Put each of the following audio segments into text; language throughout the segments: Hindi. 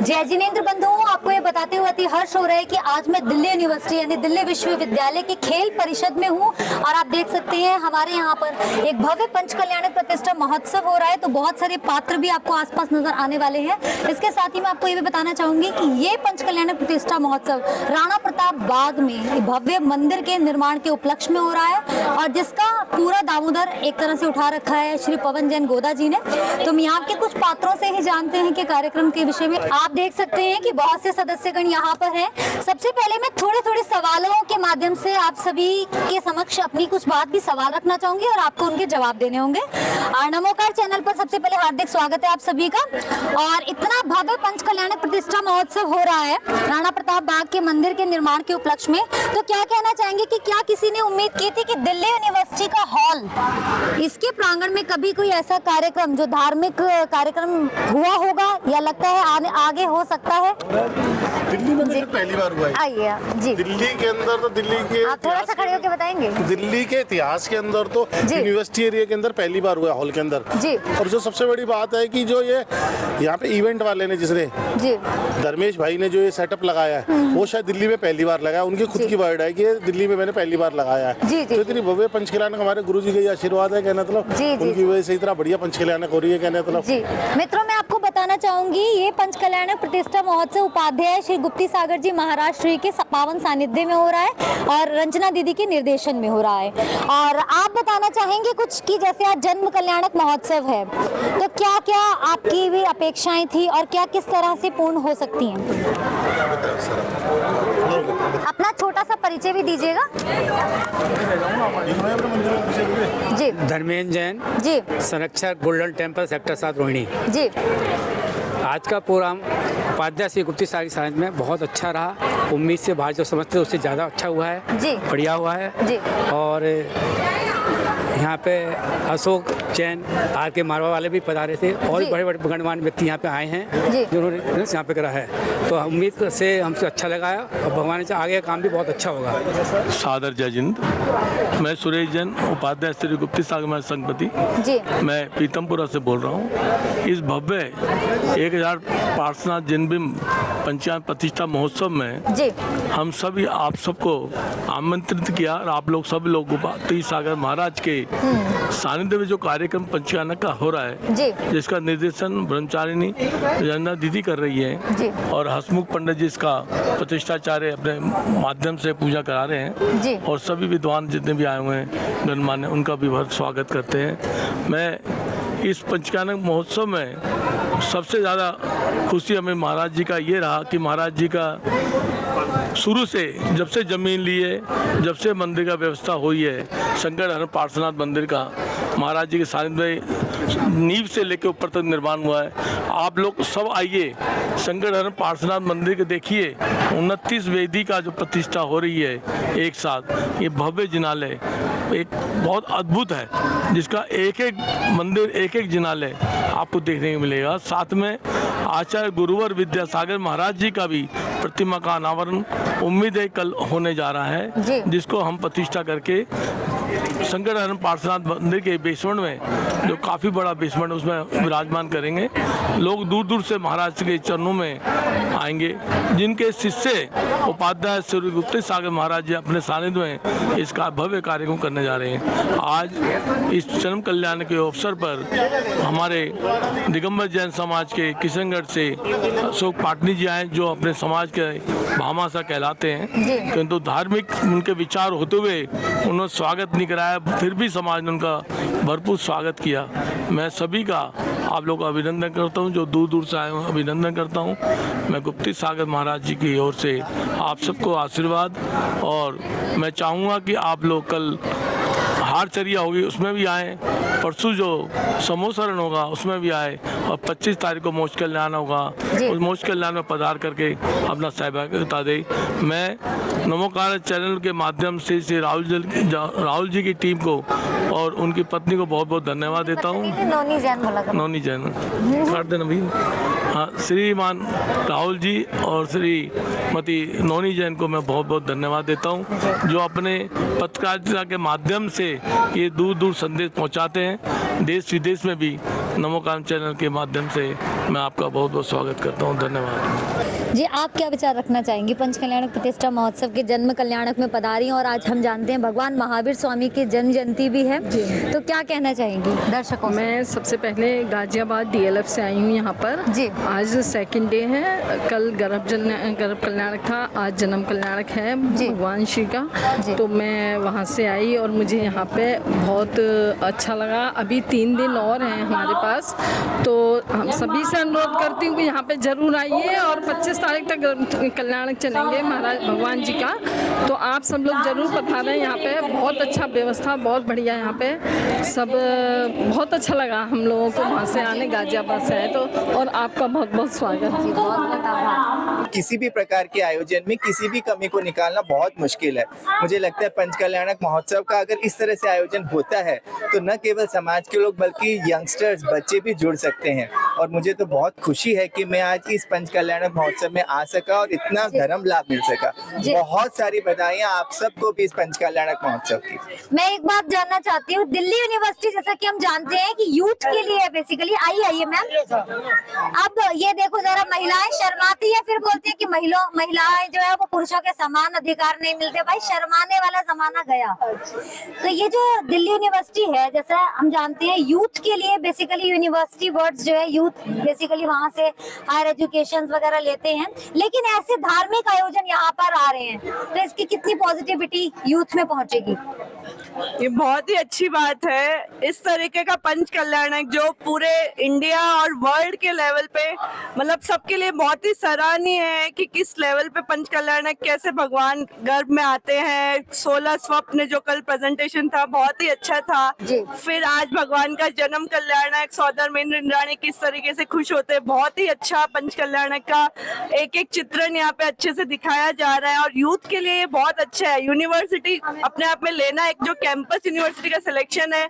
जय जिनेंद्र बंधुओं, आपको ये बताते हुए अति हर्ष हो रहा है कि आज मैं दिल्ली यूनिवर्सिटी यानी दिल्ली विश्वविद्यालय के खेल परिषद में हूँ और आप देख सकते हैं हमारे यहाँ पर एक भव्य पंच कल्याणक प्रतिष्ठा महोत्सव हो रहा है। तो बहुत सारे पात्र भी आपको आसपास नजर आने वाले हैं। इसके साथ ही मैं आपको ये भी बताना चाहूंगी कि ये पंच कल्याणक प्रतिष्ठा महोत्सव राणा प्रताप बाग में भव्य मंदिर के निर्माण के उपलक्ष्य में हो रहा है और जिसका पूरा दामोदर एक तरह से उठा रखा है श्री पवन जैन गोदा जी ने। तो हम यहाँ के कुछ पात्रों से ही जानते हैं कि कार्यक्रम के विषय में। आप देख सकते हैं कि बहुत से सदस्यगण यहाँ पर हैं। सबसे पहले मैं थोड़े सवालों के माध्यम से आप सभी के समक्ष अपनी कुछ बात भी सवाल रखना चाहूंगी और आपको उनके जवाब देने होंगे। नमोकार चैनल पर सबसे पहले हार्दिक स्वागत है आप सभी का। और इतना भव्य पंच कल्याणक प्रतिष्ठा महोत्सव हो रहा है राणा प्रताप बाग के मंदिर के निर्माण के उपलक्ष्य में, तो क्या कहना चाहेंगे कि क्या किसी ने उम्मीद की थी कि दिल्ली यूनिवर्सिटी का हॉल इसके प्रांगण में कभी कोई ऐसा कार्यक्रम जो धार्मिक कार्यक्रम हुआ होगा या लगता है आगे हो सकता है? दिल्ली में तो पहली बार हुआ है। आइए जी। दिल्ली के अंदर तो दिल्ली के आप थोड़ा सा खड़े होकर बताएंगे। दिल्ली के इतिहास के अंदर तो यूनिवर्सिटी एरिया के अंदर पहली बार हुआ है, हॉल के अंदर जी। और जो सबसे बड़ी बात है कि जो ये यहाँ पे इवेंट वाले ने जिसने जी धर्मेश भाई ने जो ये सेटअप लगाया है वो शायद दिल्ली में पहली बार लगाया। उनकी खुद की वर्ड है कि ये दिल्ली में मैंने पहली बार लगाया है। तो इतनी भव्य पंच कल्याणक हमारे गुरु जी का ये आशीर्वाद है, कहना मतलब उनकी वजह से इतना बढ़िया पंच कल्याणक हो रही है, कहना मतलब। जी मित्रों, मैं आपको बताना चाहूंगी ये पंच कल्याणक प्रतिष्ठा महोत्सव उपाध्याय श्री गुप्ती सागर जी महाराष्ट्र के पावन सानिध्य में हो रहा है और रंजना दीदी के निर्देशन में हो रहा है। और आप बताना चाहेंगे कुछ कि जैसे आज जन्म कल्याणक महोत्सव है तो क्या क्या आपकी भी अपेक्षाएं थी और क्या किस तरह से पूर्ण हो सकती हैं? अपना छोटा सा परिचय भी दीजिएगा। जी धर्मेंद्र जैन जी संरक्षक गोल्डन टेम्पल सेक्टर 7 रोहिणी जी। आज का प्रोग्राम उपाध्याय श्री गुप्ती सागर साइंस में बहुत अच्छा रहा। उम्मीद से बाहर जो समझते उससे ज़्यादा अच्छा हुआ है जी। बढ़िया हुआ है जी। और यहाँ पे अशोक जैन आर के मारवा वाले भी पधारे थे और जी। बड़े बड़े गणमान्य व्यक्ति यहाँ पे आए हैं जी। जिन्होंने यहाँ पे करा है। तो उम्मीद से हमसे अच्छा लगा है और भगवान से आगे का काम भी बहुत अच्छा होगा। सादर जय जिंद। मैं सुरेश जैन उपाध्याय श्री गुप्ती सागर संघपति जी। मैं पीतमपुरा से बोल रहा हूँ। इस भव्य 1000 पार्श्वनाथ जन्मदिन पंचायत प्रतिष्ठा महोत्सव में जी। हम सभी आप सबको आमंत्रित किया और आप लोग सब लोग गुप्ती सागर महाराज के सानिध्य में जो कार्यक्रम पंचकल्याणक का हो रहा है जी। जिसका निर्देशन ब्रह्मचारिणी रंजना दीदी कर रही है जी। और हसमुख पंडित जी इसका प्रतिष्ठाचार्य अपने माध्यम से पूजा करा रहे हैं जी। और सभी विद्वान जितने भी आए हुए हैं गणमान्य उनका भी बहुत स्वागत करते हैं। मैं इस पंचकल्याणक महोत्सव में सबसे ज़्यादा खुशी हमें महाराज जी का ये रहा कि महाराज जी का शुरू से जब से जमीन ली है, जब से मंदिर का व्यवस्था हुई है, शंकर हरण पार्श्वनाथ मंदिर का महाराज जी के सानिध्य में नींव से लेकर ऊपर तक निर्माण हुआ है। आप लोग सब आइए शंकर हरण पार्श्वनाथ मंदिर के देखिए। 29 वेदी का जो प्रतिष्ठा हो रही है एक साथ, ये भव्य जिनालय एक बहुत अद्भुत है जिसका एक एक मंदिर एक एक जिनालय आपको देखने को मिलेगा। साथ में आचार्य गुरुवर विद्यासागर महाराज जी का भी प्रतिमा का अनावरण उम्मीद है कल होने जा रहा है, जिसको हम प्रतिष्ठा करके शंकर हरण पार्श्वनाथ मंदिर के बेसमेंट में जो काफ़ी बड़ा बेसमेंट उसमें विराजमान करेंगे। लोग दूर दूर से महाराज के चरणों में आएंगे जिनके शिष्य उपाध्याय श्री गुप्ती सागर महाराज जी अपने सानिध्य में इसका भव्य कार्यक्रम करने जा रहे हैं। आज इस जन्म कल्याण के अवसर पर हमारे दिगंबर जैन समाज के किशनगढ़ से अशोक पाटनी जी आए जो अपने समाज के भामाशाह कहलाते हैं, किंतु धार्मिक उनके विचार होते हुए उन्होंने स्वागत नहीं कराया, फिर भी समाज ने उनका भरपूर स्वागत किया। मैं सभी का आप लोग का अभिनंदन करता हूं, जो दूर दूर से आए हैं अभिनंदन करता हूं। मैं गुप्ती सागर महाराज जी की ओर से आप सबको आशीर्वाद, और मैं चाहूँगा कि आप लोग कल हारचरिया होगी उसमें भी आएँ, परसों जो समोसरण होगा उसमें भी आए और 25 तारीख को मोक्ष कल्याण होगा उस मोक्ष कल्याण में पधार करके अपना सहभागिता दे। मैं नमोकार चैनल के माध्यम से श्री राहुल जी की टीम को और उनकी पत्नी को बहुत बहुत धन्यवाद देता हूँ। नोनी जैन बोला नोनी जैन कर देना भाई। श्रीमान राहुल जी और श्रीमती नौनी जैन को मैं बहुत बहुत धन्यवाद देता हूँ, जो अपने पत्रकारिता के माध्यम से ये दूर दूर संदेश पहुँचाते हैं। देश विदेश में भी नमोकाम चैनल के माध्यम से मैं आपका बहुत बहुत स्वागत करता हूँ। धन्यवाद जी। आप क्या विचार रखना चाहेंगे? पंचकल्याणक प्रतिष्ठा महोत्सव के जन्म कल्याणक में पधारी हैं और आज हम जानते हैं भगवान महावीर स्वामी की जन्म जयंती भी है, तो क्या कहना चाहेंगी दर्शकों? मैं सबसे पहले गाजियाबाद DLF से आई हूँ यहाँ पर जी। आज सेकंड डे है, कल गर्भ कल्याणक था, आज जन्म कल्याणक है भगवान श्री का। तो मैं वहाँ से आई और मुझे यहाँ पे बहुत अच्छा लगा। अभी 3 दिन और हैं हमारे पास, तो हम सभी से अनुरोध करती हूँ कि यहाँ पे जरूर आइए और 25 तारीख तक कल्याणक चलेंगे महाराज भगवान जी का, तो आप सब लोग जरूर पधारें। यहाँ पे बहुत अच्छा व्यवस्था, बहुत बढ़िया यहाँ पे सब, बहुत अच्छा लगा हम लोगों को वहाँ से आने, गाजियाबाद से आए तो। और आपका बहुत बहुत स्वागत। बहुत बहुत आभार। किसी भी प्रकार के आयोजन में किसी भी कमी को निकालना बहुत मुश्किल है। मुझे लगता है पंचकल्याणक महोत्सव का अगर इस तरह से आयोजन होता है तो न केवल समाज के लोग बल्कि यंगस्टर्स, बच्चे भी जुड़ सकते हैं। और मुझे तो बहुत खुशी है कि मैं आज इस पंचकल्याणक महोत्सव में आ सका और इतना धर्म लाभ मिल सका। बहुत सारी बधाइयाँ आप सबको भी इस पंचकल्याणक महोत्सव की। मैं एक बात जानना चाहती हूँ, दिल्ली यूनिवर्सिटी जैसा कि हम जानते हैं कि यूथ के लिए बेसिकली, आइए मैम। अब ये देखो जरा, महिलाएं शर्माती है, फिर बोलती है कि महिलाएं जो है वो पुरुषों के समान अधिकार नहीं मिलते। भाई शर्माने वाला जमाना गया। तो ये जो दिल्ली यूनिवर्सिटी है, जैसा हम जानते हैं यूथ के लिए बेसिकली यूनिवर्सिटी वर्ड्स जो है, यूथ बेसिकली वहाँ से हायर एजुकेशन वगैरह लेते हैं, लेकिन ऐसे धार्मिक आयोजन यहाँ पर आ रहे हैं, तो इसकी कितनी पॉजिटिविटी यूथ में पहुँचेगी? ये बहुत ही अच्छी बात है। इस तरीके का पंच कल्याणक जो पूरे इंडिया और वर्ल्ड के लेवल पे, मतलब सबके लिए बहुत ही सराहनीय है कि किस लेवल पे पंच कल्याणक, कैसे भगवान गर्भ में आते हैं। 16 स्वप्न जो कल प्रेजेंटेशन था बहुत ही अच्छा था। फिर आज भगवान का जन्म कल्याणक, सौदर महेंद्र इंद्राणी किस तरीके से खुश होते हैं, बहुत ही अच्छा पंच कल्याणक का एक एक चित्रण यहाँ पे अच्छे से दिखाया जा रहा है। और यूथ के लिए बहुत अच्छा है। यूनिवर्सिटी अपने आप में लेना, एक जो कैंपस यूनिवर्सिटी का सिलेक्शन है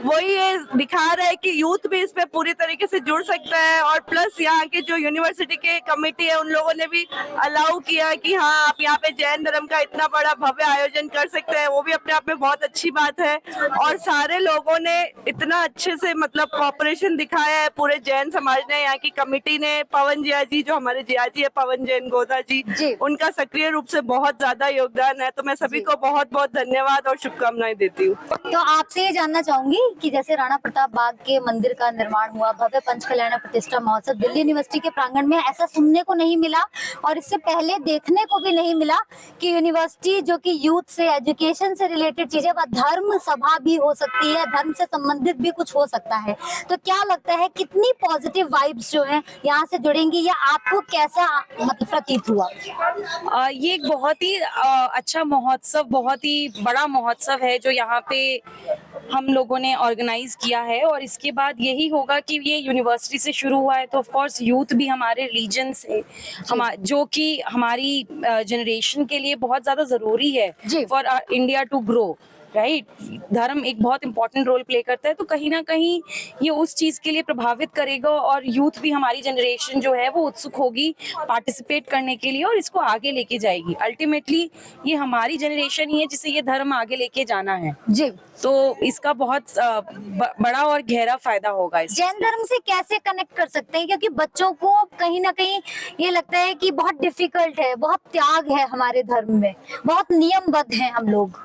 वही ये दिखा रहा है कि यूथ भी इस पे पूरी तरीके से जुड़ सकता है। और प्लस यहाँ के जो यूनिवर्सिटी के कमेटी है उन लोगों ने भी अलाउ किया कि हाँ आप यहाँ पे जैन धर्म का इतना बड़ा भव्य आयोजन कर सकते हैं, वो भी अपने आप में बहुत अच्छी बात है। और सारे लोगों ने इतना अच्छे से मतलब कॉपरेशन दिखाया है, पूरे जैन समाज ने, यहाँ की कमेटी ने, पवन जिया जी जो हमारे जिया जी है, पवन जैन गोदा जी, उनका सक्रिय रूप से बहुत ज्यादा योगदान है। तो मैं सभी को बहुत बहुत धन्यवाद और शुभकामनाएं देती हूँ। तो आपसे ये जानना चाहूंगी कि जैसे राणा प्रताप बाग के मंदिर का निर्माण हुआ, भव्य पंचकल्याणक प्रतिष्ठा महोत्सव दिल्ली यूनिवर्सिटी के प्रांगण में, ऐसा सुनने को नहीं मिला और इससे पहले देखने को भी नहीं मिला कि यूनिवर्सिटी जो कि यूथ से, एजुकेशन से रिलेटेड चीजें, वह धर्म सभा भी हो सकती है, धर्म से संबंधित भी कुछ हो सकता है। तो क्या लगता है कितनी पॉजिटिव वाइब्स जो है यहाँ से जुड़ेंगी, या आपको कैसा मतलब प्रतीत हुआ? ये एक बहुत ही अच्छा महोत्सव, बहुत ही बड़ा महोत्सव है जो यहाँ पे हम लोगों ने ऑर्गेनाइज किया है। और इसके बाद यही होगा कि ये यूनिवर्सिटी से शुरू हुआ है तो ऑफ कोर्स यूथ भी हमारे रीजन से, जो कि हमारी जनरेशन के लिए बहुत ज्यादा जरूरी है for India to grow, right. धर्म एक बहुत इंपॉर्टेंट रोल प्ले करता है, तो कहीं ना कहीं ये उस चीज के लिए प्रभावित करेगा और यूथ भी, हमारी जनरेशन जो है वो उत्सुक होगी पार्टिसिपेट करने के लिए और इसको आगे लेके जाएगी। अल्टीमेटली ये हमारी जनरेशन ही है जिसे ये धर्म आगे लेके जाना है जी, तो इसका बहुत बड़ा और गहरा फायदा होगा। जैन धर्म से कैसे कनेक्ट कर सकते हैं, क्योंकि बच्चों को कहीं ना कहीं ये लगता है कि बहुत डिफिकल्ट है, बहुत त्याग है हमारे धर्म में, बहुत नियमबद्ध हैं हम लोग।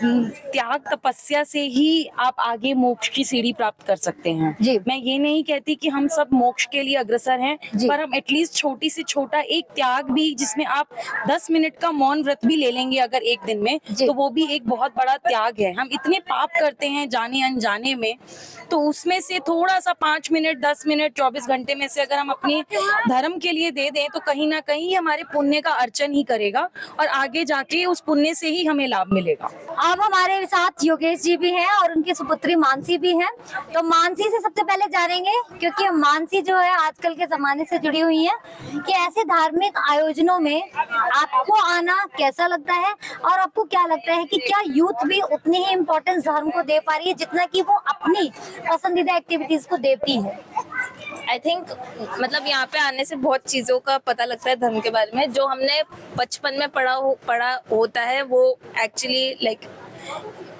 त्याग तपस्या से ही आप आगे मोक्ष की सीढ़ी प्राप्त कर सकते हैं जी। मैं ये नहीं कहती कि हम सब मोक्ष के लिए अग्रसर हैं, पर हम एटलीस्ट छोटी से छोटा एक त्याग भी, जिसमें आप 10 मिनट का मौन व्रत भी ले लेंगे अगर एक दिन में, तो वो भी एक बहुत बड़ा त्याग है। हम इतने पाप करते हैं जाने अनजाने में, तो उसमें से थोड़ा सा 5 मिनट, 10 मिनट, 24 घंटे में से अगर हम अपने धर्म के लिए दे दें तो कहीं ना कहीं हमारे पुण्य का अर्चन ही करेगा और आगे जाके उस पुण्य से ही हमें लाभ मिलेगा। अब हमारे साथ योगेश जी भी हैं और उनकी सुपुत्री मानसी भी हैं। तो मानसी से सबसे पहले जानेंगे, क्योंकि मानसी जो है आजकल के जमाने से जुड़ी हुई है, कि ऐसे धार्मिक आयोजनों में आपको आना कैसा लगता है और आपको क्या लगता है कि क्या यूथ भी उतनी ही इम्पोर्टेंस धर्म को दे पा रही है जितना कि वो अपनी पसंदीदा एक्टिविटीज को देती है? आई थिंक मतलब यहाँ पे आने से बहुत चीज़ों का पता लगता है धर्म के बारे में, जो हमने बचपन में पढ़ा होता है वो actually like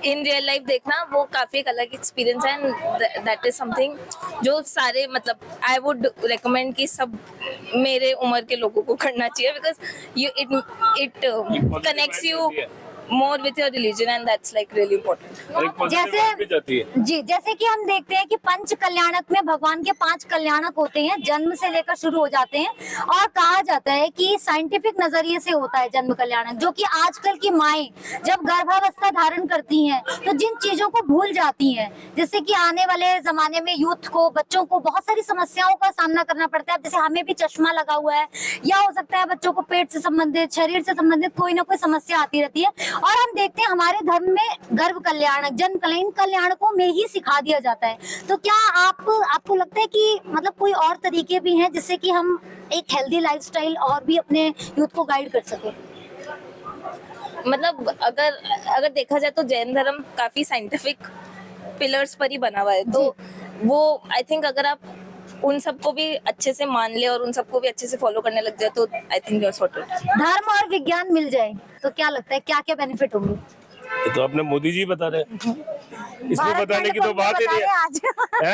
in real life देखना वो काफ़ी एक अलग एक्सपीरियंस है एंड दैट इज समथिंग जो सारे मतलब आई वुड रिकमेंड कि सब मेरे उम्र के लोगों को करना चाहिए, because you it connects you more with your religion and that's like really important. जैसे कि हम देखते हैं कि पंच कल्याणक में भगवान के 5 कल्याणक होते हैं, जन्म से लेकर शुरू हो जाते हैं और कहा जाता है कि साइंटिफिक नजरिए से होता है जन्म कल्याणक, जो कि आजकल की माएं जब गर्भावस्था धारण करती हैं तो जिन चीजों को भूल जाती हैं, जैसे कि आने वाले जमाने में यूथ को, बच्चों को बहुत सारी समस्याओं का सामना करना पड़ता है। जैसे हमें भी चश्मा लगा हुआ है या हो सकता है बच्चों को पेट से संबंधित, शरीर से संबंधित कोई ना कोई समस्या आती रहती है, और हम देखते हैं हमारे धर्म में गर्भ कल्याणक, जन्म कल्याणकों में ही सिखा दिया जाता है। तो क्या आपको लगता है कि मतलब कोई और तरीके भी हैं जिससे कि हम एक हेल्दी लाइफस्टाइल और भी अपने यूथ को गाइड कर सके? मतलब अगर देखा जाए तो जैन धर्म काफी साइंटिफिक पिलर्स पर ही बना हुआ है, तो वो आई थिंक अगर आप उन सबको भी अच्छे से मान ले और उन सबको भी अच्छे से फॉलो करने लग जाए तो I think you are sorted. धर्म और विज्ञान मिल जाए तो क्या लगता है क्या क्या बेनिफिट होंगे? ये तो अपने मोदी जी बता रहे हैं, इसमें बताने की तो बात ही नहीं है।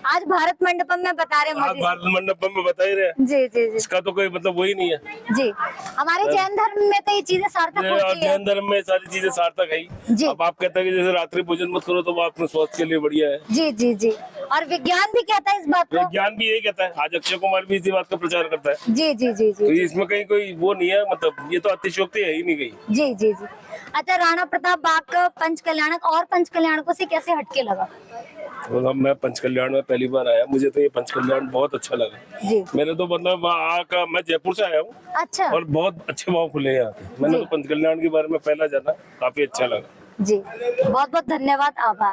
आज भारत मंडपम में बता रहे मोदी जी। भारत मंडपम में बता ही रहे हैं। जी जी जी, इसका तो कोई मतलब वही नहीं है जी। हमारे जैन धर्म में तो ये चीजें सार्थक होती है। जैन धर्म में सारी चीजें सार्थक है ही। अब आप कहते हैं कि जैसे रात्रि भोजन मत करो तो वो आपके स्वास्थ्य के लिए बढ़िया है। जी जी जी, और विज्ञान भी कहता है इस बात को। विज्ञान भी यही कहता है, आज अक्षय कुमार भी इसी बात का प्रचार करता है। जी जी जी जी, तो इसमें कहीं कोई वो नहीं है, मतलब ये तो अतिशयोक्ति है ही नहीं गई। जी जी जी। अच्छा, राणा प्रताप बाग का पंच कल्याणक और पंच कल्याणकों से कैसे हटके लगा? तो मैं पंच कल्याण में पहली बार आया, मुझे तो ये पंच कल्याण बहुत अच्छा लगा जी। मैंने तो मतलब मैं जयपुर से आया हूँ। अच्छा। और बहुत अच्छे भाव खुले हैं यहाँ पे। मैंने तो पंच कल्याण के बारे में पहला जाना, काफी अच्छा लगा जी। बहुत बहुत धन्यवाद, आभार।